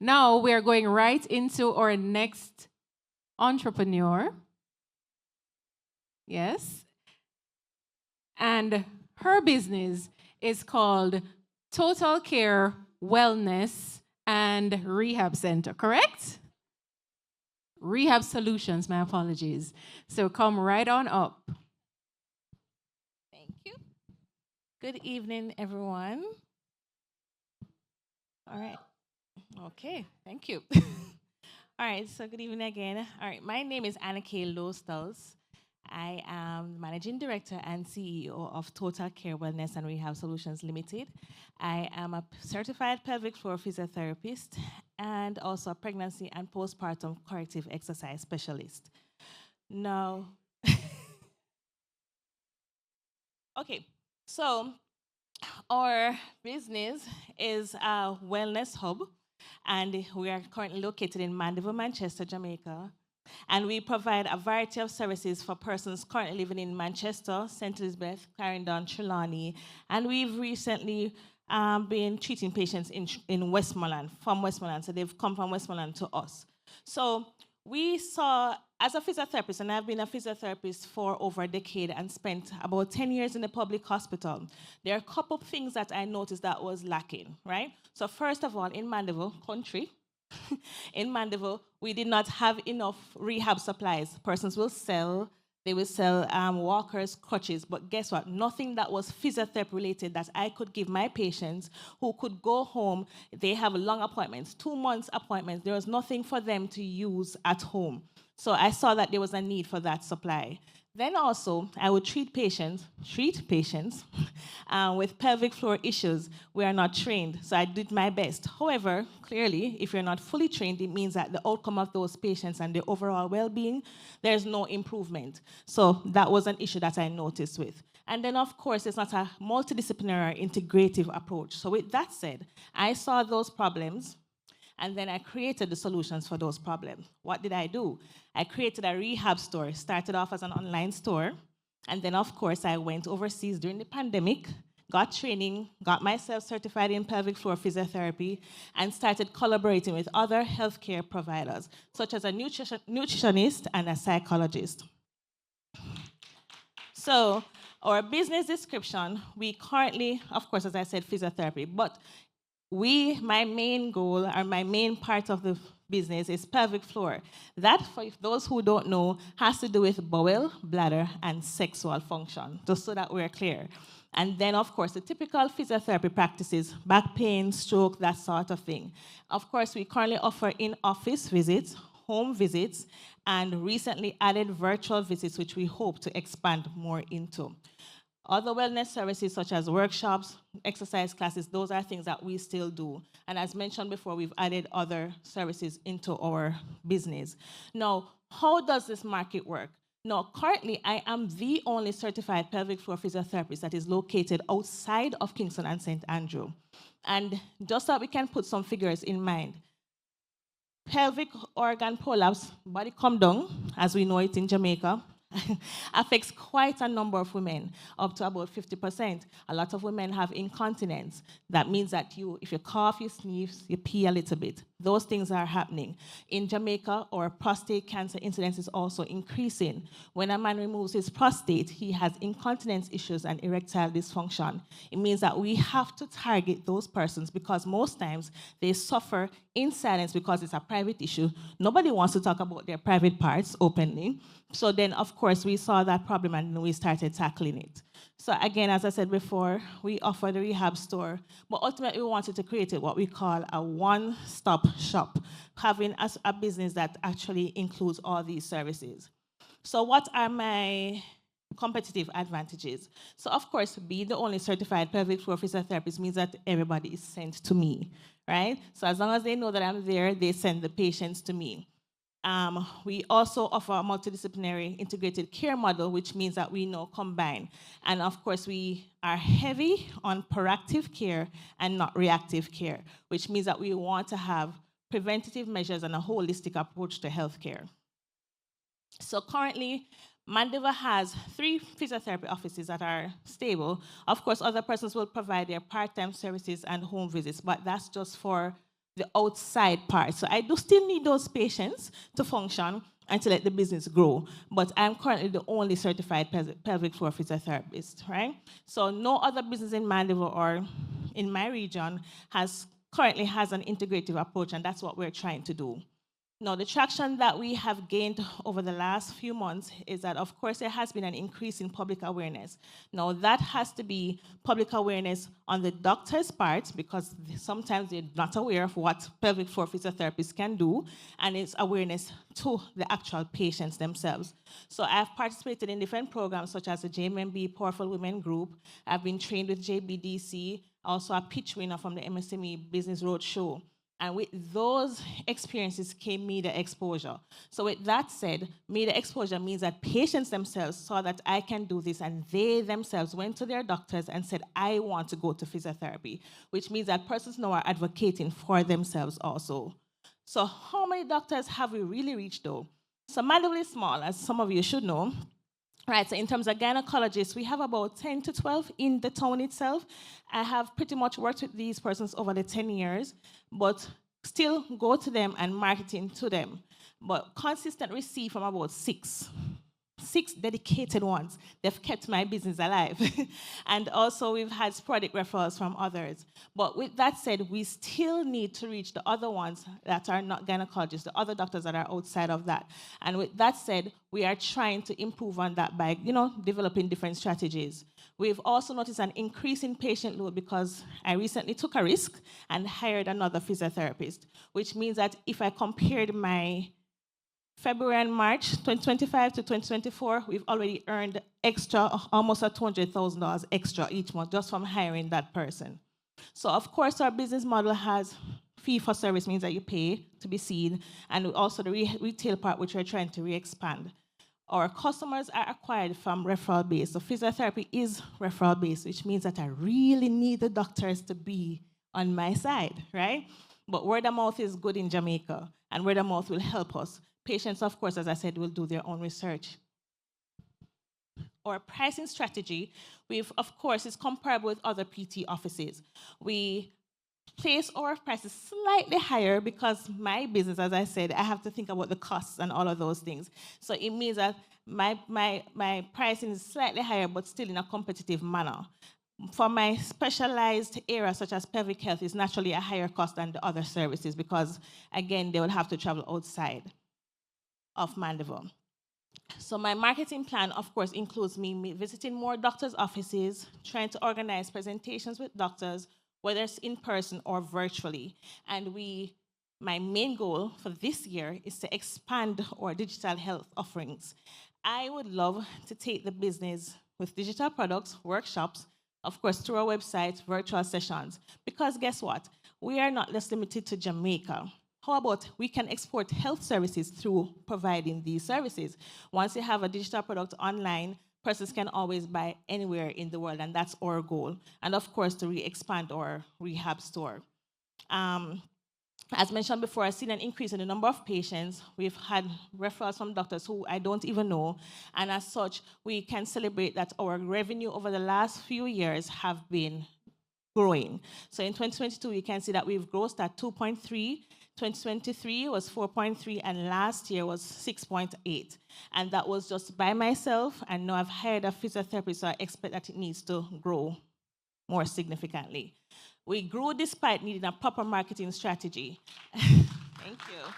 Now we're going right into our next entrepreneur. Yes. And her business is called Total Care Wellness and Rehab Center, correct? Rehab Solutions, my apologies. So come right on up. Thank you. Good evening, everyone. All right. Okay. Thank you. All right. So, good evening again. All right. My name is Anna K. Lostels. I am Managing Director and CEO of Total Care Wellness and Rehab Solutions Limited. I am a certified pelvic floor physiotherapist and also a pregnancy and postpartum corrective exercise specialist. Now, okay. So, our business is a wellness hub, and we are currently located in Mandeville, Manchester, Jamaica. And we provide a variety of services for persons currently living in Manchester, St. Elizabeth, Clarendon, Trelawney, and we've recently been treating patients in Westmoreland, from Westmoreland. So they've come from Westmoreland to us. So we saw, as a physiotherapist, and I've been a physiotherapist for over a decade and spent about 10 years in the public hospital, there are a couple of things that I noticed that was lacking, right? So first of all, in Mandeville, country, in Mandeville, we did not have enough rehab supplies. Persons will sell, they will sell walkers, crutches, but guess what? Nothing that was physiotherapy related that I could give my patients who could go home. They have long appointments, 2 months appointments. There was nothing for them to use at home. So I saw that there was a need for that supply. Then also, I would treat patients with pelvic floor issues. We are not trained, so I did my best. However, clearly, if you're not fully trained, it means that the outcome of those patients and their overall well-being, there's no improvement. So that was an issue that I noticed with. And then, of course, it's not a multidisciplinary integrative approach. So with that said, I saw those problems and then I created the solutions for those problems. What did I do? I created a rehab store, started off as an online store. And then, of course, I went overseas during the pandemic, got training, got myself certified in pelvic floor physiotherapy, and started collaborating with other healthcare providers, such as a nutritionist and a psychologist. So, our business description, we currently, of course, as I said, physiotherapy, but my main goal or my main part of the business is pelvic floor. That, for those who don't know, has to do with bowel, bladder, and sexual function, just so that we're clear. And then, of course, the typical physiotherapy practices, back pain, stroke, that sort of thing. Of course, we currently offer in-office visits, home visits, and recently added virtual visits, which we hope to expand more into. Other wellness services such as workshops, exercise classes, those are things that we still do. And as mentioned before, we've added other services into our business. Now, how does this market work? Now, currently, I am the only certified pelvic floor physiotherapist that is located outside of Kingston and St. Andrew. And just so we can put some figures in mind, pelvic organ prolapse, body come down, as we know it in Jamaica, affects quite a number of women, up to about 50%. A lot of women have incontinence. That means that if you cough, you sneeze, you pee a little bit. Those things are happening. In Jamaica, our prostate cancer incidence is also increasing. When a man removes his prostate, he has incontinence issues and erectile dysfunction. It means that we have to target those persons because most times they suffer in silence because it's a private issue. Nobody wants to talk about their private parts openly. So then, of course, we saw that problem and we started tackling it. So again, as I said before, we offer the rehab store, but ultimately we wanted to create what we call a one-stop shop, having a business that actually includes all these services. So what are my competitive advantages? So of course, being the only certified pelvic floor physiotherapist means that everybody is sent to me, right? So as long as they know that I'm there, they send the patients to me. We also offer a multidisciplinary integrated care model, which means that we know combine. And of course, we are heavy on proactive care and not reactive care, which means that we want to have preventative measures and a holistic approach to healthcare. So currently, Mandeva has 3 physiotherapy offices that are stable. Of course, other persons will provide their part-time services and home visits, but that's just for the outside part. So I do still need those patients to function and to let the business grow. But I'm currently the only certified pelvic floor physiotherapist, right? So no other business in Mandeville or in my region currently has an integrative approach, and that's what we're trying to do. Now, the traction that we have gained over the last few months is that, of course, there has been an increase in public awareness. Now, that has to be public awareness on the doctor's part, because sometimes they're not aware of what pelvic floor physiotherapists can do, and it's awareness to the actual patients themselves. So I've participated in different programs, such as the JMMB Powerful Women Group. I've been trained with JBDC, also a pitch winner from the MSME Business Roadshow. And with those experiences came media exposure. So with that said, media exposure means that patients themselves saw that I can do this, and they themselves went to their doctors and said, I want to go to physiotherapy, which means that persons now are advocating for themselves also. So how many doctors have we really reached though? So Mandeville is small, as some of you should know. Right, so in terms of gynecologists, we have about 10 to 12 in the town itself. I have pretty much worked with these persons over the 10 years, but still go to them and marketing to them. But consistent receipt from about six dedicated ones. They've kept my business alive. And also we've had sporadic referrals from others. But with that said, we still need to reach the other ones that are not gynecologists, the other doctors that are outside of that. And with that said, we are trying to improve on that by, developing different strategies. We've also noticed an increase in patient load because I recently took a risk and hired another physiotherapist, which means that if I compared my February and March 2025 to 2024, we've already earned extra, almost $200,000 extra each month just from hiring that person. So of course our business model has fee for service, means that you pay to be seen, and also the retail part, which we're trying to re-expand. Our customers are acquired from referral base. So physiotherapy is referral based, which means that I really need the doctors to be on my side, right? But word of mouth is good in Jamaica, and word of mouth will help us. Patients, of course, as I said, will do their own research. Our pricing strategy, of course, is comparable with other PT offices. We place our prices slightly higher because my business, as I said, I have to think about the costs and all of those things. So it means that my pricing is slightly higher, but still in a competitive manner. For my specialized area, such as pelvic health, is naturally a higher cost than the other services because, again, they will have to travel outside of Mandeville. So my marketing plan, of course, includes me visiting more doctors' offices, trying to organize presentations with doctors, whether it's in person or virtually. And my main goal for this year is to expand our digital health offerings. I would love to take the business with digital products, workshops, of course, through our website, virtual sessions, because guess what? We are not just limited to Jamaica. How about we can export health services through providing these services? Once you have a digital product online, persons can always buy anywhere in the world, and that's our goal. And of course, to expand our rehab store. As mentioned before, I've seen an increase in the number of patients. We've had referrals from doctors who I don't even know. And as such, we can celebrate that our revenue over the last few years have been growing. So in 2022, you can see that we've grossed at 2.3. 2023 was 4.3, and last year was 6.8. And that was just by myself, and now I've hired a physiotherapist, so I expect that it needs to grow more significantly. We grew despite needing a proper marketing strategy. Thank you.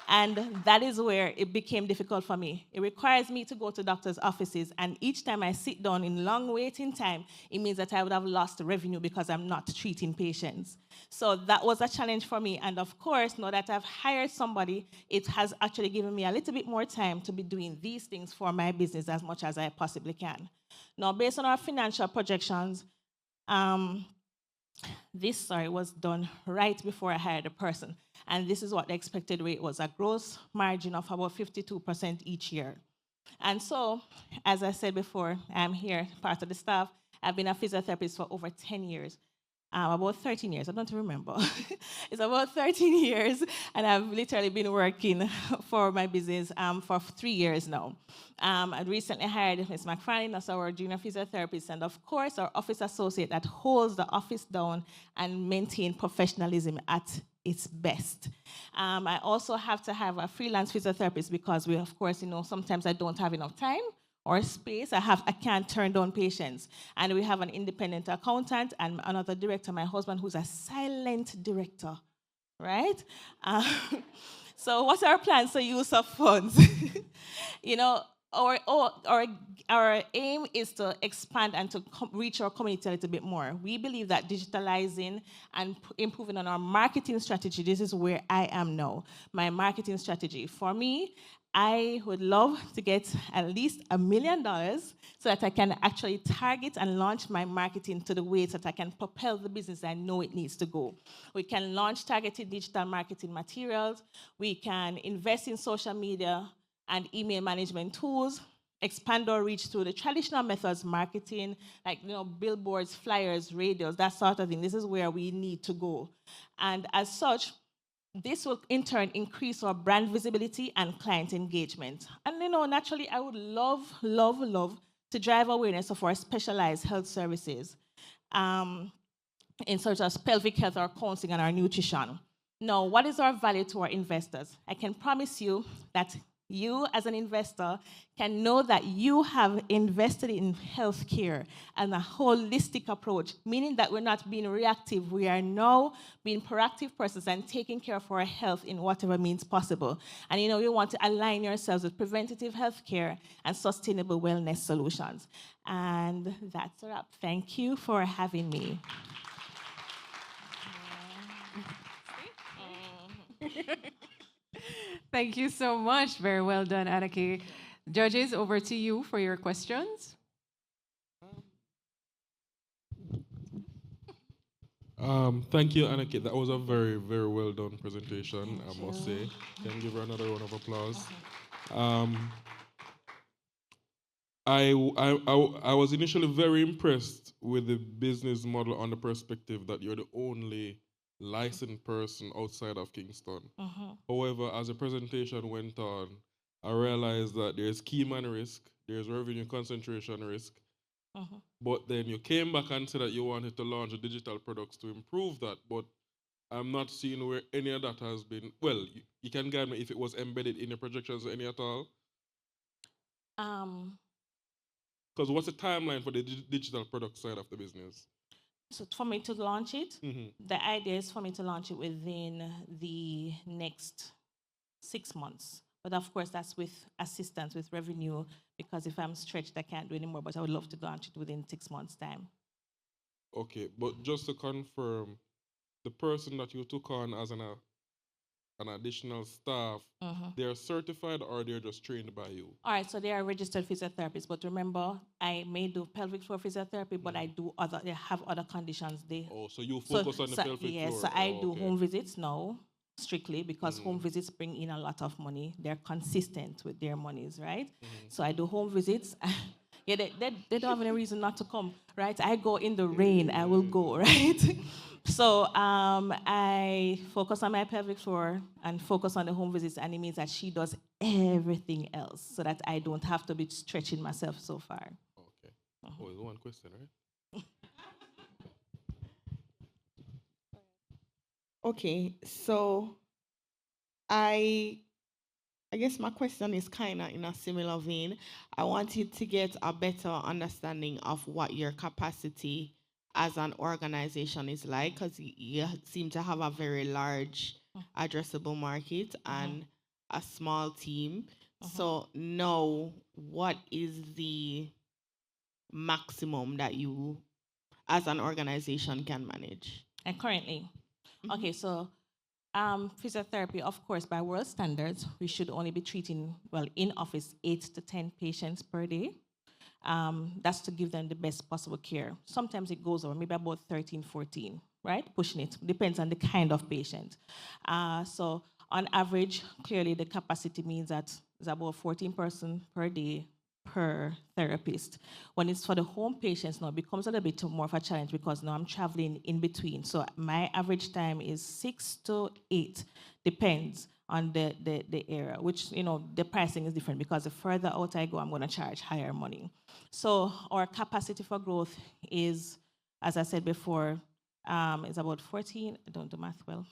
And that is where it became difficult for me. It requires me to go to doctors' offices, and each time I sit down in long waiting time, it means that I would have lost revenue because I'm not treating patients. So that was a challenge for me. And of course, now that I've hired somebody, it has actually given me a little bit more time to be doing these things for my business as much as I possibly can. Now, based on our financial projections, this was done right before I hired a person. And this is what the expected rate was, a gross margin of about 52% each year. And so, as I said before, I'm here, part of the staff. I've been a physiotherapist for over 10 years. About 13 years, I don't remember. It's about 13 years, and I've literally been working for my business for 3 years now. I recently hired Ms. McFarlane as our junior physiotherapist, and of course, our office associate that holds the office down and maintain professionalism at its best. I also have to have a freelance physiotherapist because we, of course, sometimes I don't have enough time or space. I can't turn down patients. And we have an independent accountant and another director, my husband, who's a silent director, right? So what's our plans for use of funds? you know, our aim is to expand and to reach our community a little bit more. We believe that digitalizing and improving on our marketing strategy, this is where I am now. My marketing strategy. For me, I would love to get at least $1 million so that I can actually target and launch my marketing to the ways that I can propel the business I know it needs to go. We can launch targeted digital marketing materials. We can invest in social media and email management tools, expand our reach through the traditional methods, marketing, like billboards, flyers, radios, that sort of thing. This is where we need to go. And as such, this will in turn increase our brand visibility and client engagement. And naturally, I would love to drive awareness of our specialized health services in such as pelvic health, our counseling, and our nutrition. Now, what is our value to our investors? I can promise you that you, as an investor, can know that you have invested in healthcare and a holistic approach, meaning that we're not being reactive. We are now being proactive persons and taking care of our health in whatever means possible. And you want to align yourselves with preventative healthcare and sustainable wellness solutions. And that's a wrap. Thank you for having me. Thank you so much. Very well done, Anake. Judges, over to you for your questions. Thank you, Anake. That was a very, very well done presentation, I must say. Can give her another round of applause. I was initially very impressed with the business model on the perspective that you're the only licensed person outside of Kingston. However, as the presentation went on, I realized that there's key man risk, there's revenue concentration risk, but then you came back and said that you wanted to launch digital products to improve that, but I'm not seeing where any of that has been. Well, you can guide me if it was embedded in your projections any at all. Because what's the timeline for the digital product side of the business? So for me to launch it, the idea is for me to launch it within the next 6 months. But of course, that's with assistance, with revenue, because if I'm stretched, I can't do anymore. But I would love to launch it within 6 months' time. Okay, but just to confirm, the person that you took on as an additional staff, they're certified or they're just trained by you? All right, so they are registered physiotherapists. But remember, I may do pelvic floor physiotherapy, but I have other conditions. So you focus on the pelvic floor? Yes, so I do home visits now, strictly, because home visits bring in a lot of money. They're consistent with their monies, right? So I do home visits. Yeah, they don't have any reason not to come, right? I go in the rain, I will go, right? So I focus on my pelvic floor and focus on the home visits, and it means that she does everything else so that I don't have to be stretching myself so far. Okay. Oh, it's one question, right? Okay, so I guess my question is kind of in a similar vein. I wanted to get a better understanding of what your capacity as an organization is like, because you seem to have a very large addressable market and a small team. So now, what is the maximum that you, as an organization, can manage? And currently, okay, so physiotherapy, of course, by world standards, we should only be treating, in office, 8 to 10 patients per day. That's to give them the best possible care. Sometimes it goes over, maybe about 13, 14, right? Pushing it. Depends on the kind of patient. So on average, clearly the capacity means that it's about 14 person per day per therapist. When it's for the home patients now, it becomes a little bit more of a challenge because now I'm traveling in between. So my average time is 6 to 8, depends on the area, which, the pricing is different because the further out I go, I'm going to charge higher money. So our capacity for growth is, as I said before, It's about 14. I don't do math well.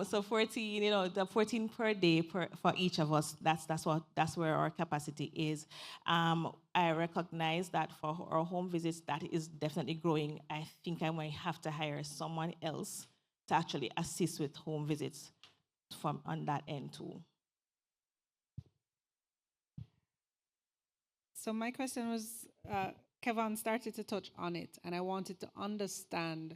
So 14, the 14 per day for each of us. That's where our capacity is. I recognize that for our home visits, that is definitely growing. I think I might have to hire someone else to actually assist with home visits from on that end too. So my question was, Kevin started to touch on it, and I wanted to understand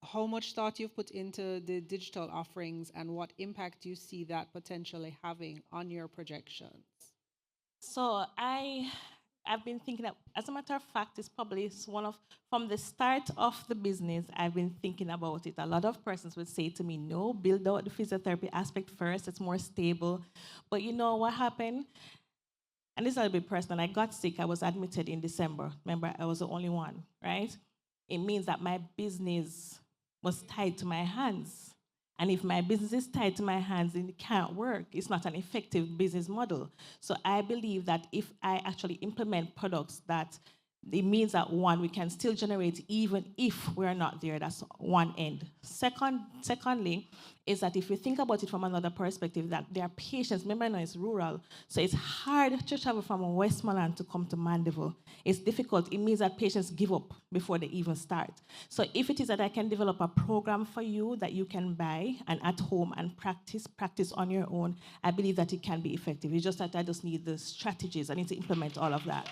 how much thought you've put into the digital offerings and what impact you see that potentially having on your projections. So I've been thinking that, as a matter of fact, it's probably from the start of the business, I've been thinking about it. A lot of persons would say to me, no, build out the physiotherapy aspect first, it's more stable. But you know what happened? And this is a little bit personal. I got sick. I was admitted in December. Remember, I was the only one, right? It means that my business was tied to my hands. And if my business is tied to my hands, then it can't work. It's not an effective business model. So I believe that if I actually implement products that it means that one, we can still generate even if we're not there. That's one end. Secondly, is that if you think about it from another perspective, that there are patients, remember now it's rural, so it's hard to travel from Westmoreland to come to Mandeville. It's difficult. It means that patients give up before they even start. So if it is that I can develop a program for you that you can buy and at home and practice on your own, I believe that it can be effective. It's just that I just need the strategies. I need to implement all of that.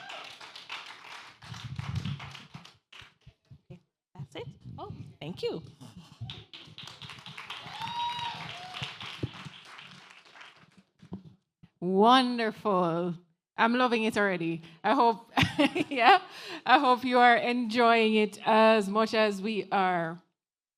That's it? Oh, thank you. Wonderful. I'm loving it already. I hope, yeah, I hope you are enjoying it as much as we are.